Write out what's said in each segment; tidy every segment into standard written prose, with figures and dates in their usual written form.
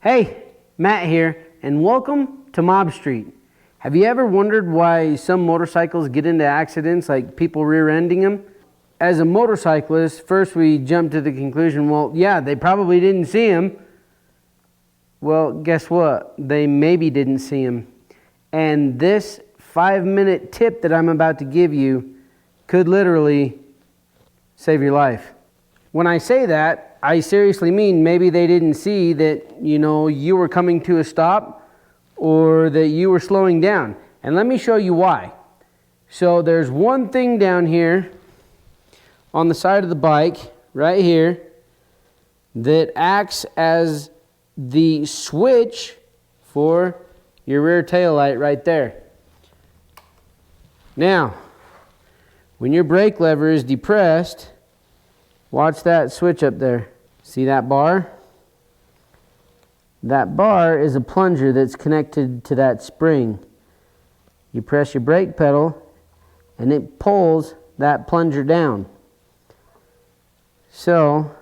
Hey, Matt here, and welcome to Mob Street. Have you ever wondered why some motorcycles get into accidents, like people rear-ending them? As a motorcyclist, first we jump to the conclusion, well, yeah, they probably didn't see him. Well, guess what? They maybe didn't see him. And this 5-minute tip that I'm about to give you could literally save your life. When I say that, I seriously mean maybe they didn't see that, you were coming to a stop or that you were slowing down. And let me show you why. So there's one thing down here on the side of the bike, right here, that acts as the switch for your rear tail light right there. Now, when your brake lever is depressed, watch that switch up there. See that bar? That bar is a plunger that's connected to that spring. You press your brake pedal and it pulls that plunger down. So,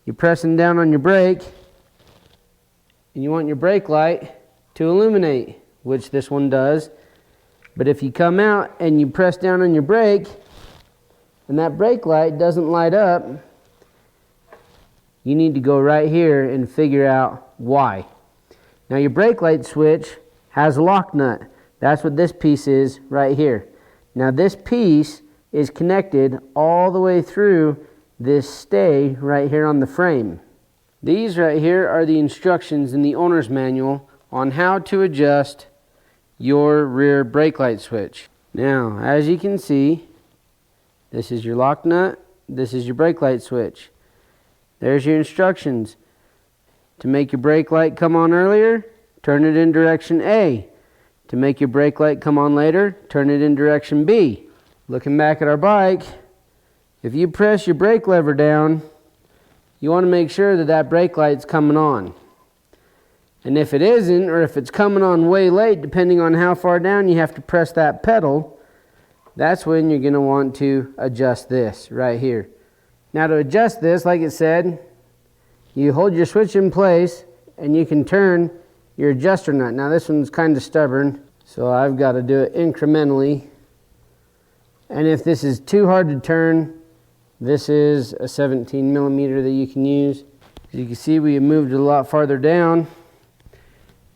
you're pressing down on your brake and you want your brake light to illuminate, which this one does. But if you come out and you press down on your brake and that brake light doesn't light up, you need to go right here and figure out why. Now your brake light switch has a lock nut. That's what this piece is right here. Now this piece is connected all the way through this stay right here on the frame. These right here are the instructions in the owner's manual on how to adjust your rear brake light switch. Now, as you can see, this is your lock nut, this is your brake light switch. There's your instructions. To make your brake light come on earlier, turn it in direction A. To make your brake light come on later, turn it in direction B. Looking back at our bike, if you press your brake lever down, you want to make sure that that brake light's coming on. And if it isn't, or if it's coming on way late, depending on how far down you have to press that pedal, that's when you're going to want to adjust this right here. Now to adjust this, like it said, you hold your switch in place and you can turn your adjuster nut. Now this one's kind of stubborn, so I've got to do it incrementally. And if this is too hard to turn, this is a 17 millimeter that you can use. As you can see, we have moved it a lot farther down.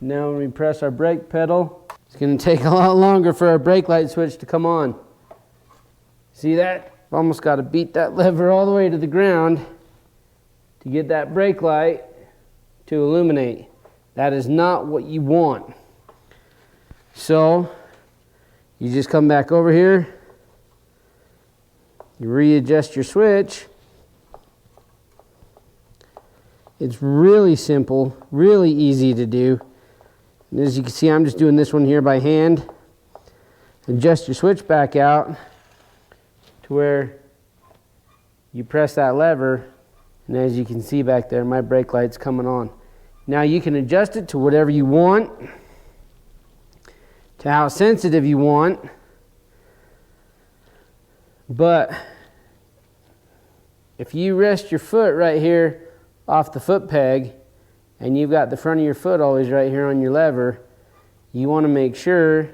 Now when we press our brake pedal, it's going to take a lot longer for our brake light switch to come on. See that? I've almost got to beat that lever all the way to the ground to get that brake light to illuminate. That is not what you want. So, you just come back over here, you readjust your switch. It's really simple, really easy to do. And as you can see, I'm just doing this one here by hand. Adjust your switch back out to where you press that lever, and as you can see back there, my brake light's coming on. Now you can adjust it to whatever you want, to how sensitive you want, but if you rest your foot right here off the foot peg and you've got the front of your foot always right here on your lever, you want to make sure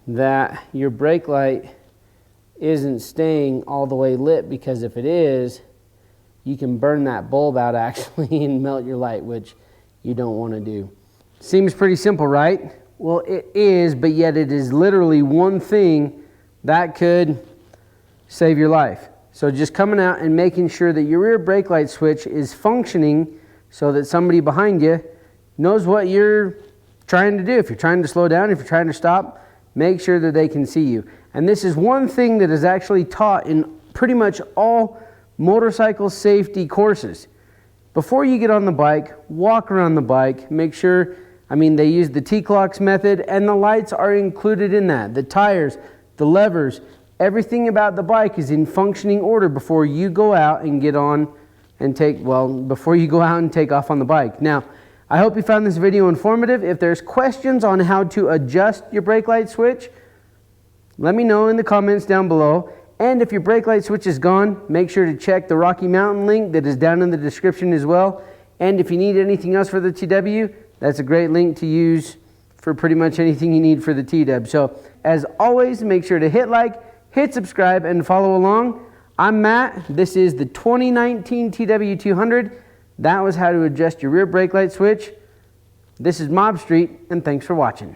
that your brake light isn't staying all the way lit, because if it is, you can burn that bulb out actually and melt your light, which you don't want to do. Seems pretty simple, right? Well, it is, but yet it is literally one thing that could save your life. So just coming out and making sure that your rear brake light switch is functioning so that somebody behind you knows what you're trying to do. If you're trying to slow down, if you're trying to stop, make sure that they can see you. And this is one thing that is actually taught in pretty much all motorcycle safety courses. Before you get on the bike, walk around the bike, make sure, they use the T-clocks method, and the lights are included in that. The tires, the levers, everything about the bike is in functioning order before you go out and get on and before you go out and take off on the bike. Now, I hope you found this video informative. If there's questions on how to adjust your brake light switch, let me know in the comments down below. And if your brake light switch is gone, make sure to check the Rocky Mountain link that is down in the description as well. And if you need anything else for the TW, that's a great link to use for pretty much anything you need for the TW. So as always, make sure to hit like, hit subscribe, and follow along. I'm Matt. This is the 2019 TW200. That was how to adjust your rear brake light switch. This is Mob Street, and thanks for watching.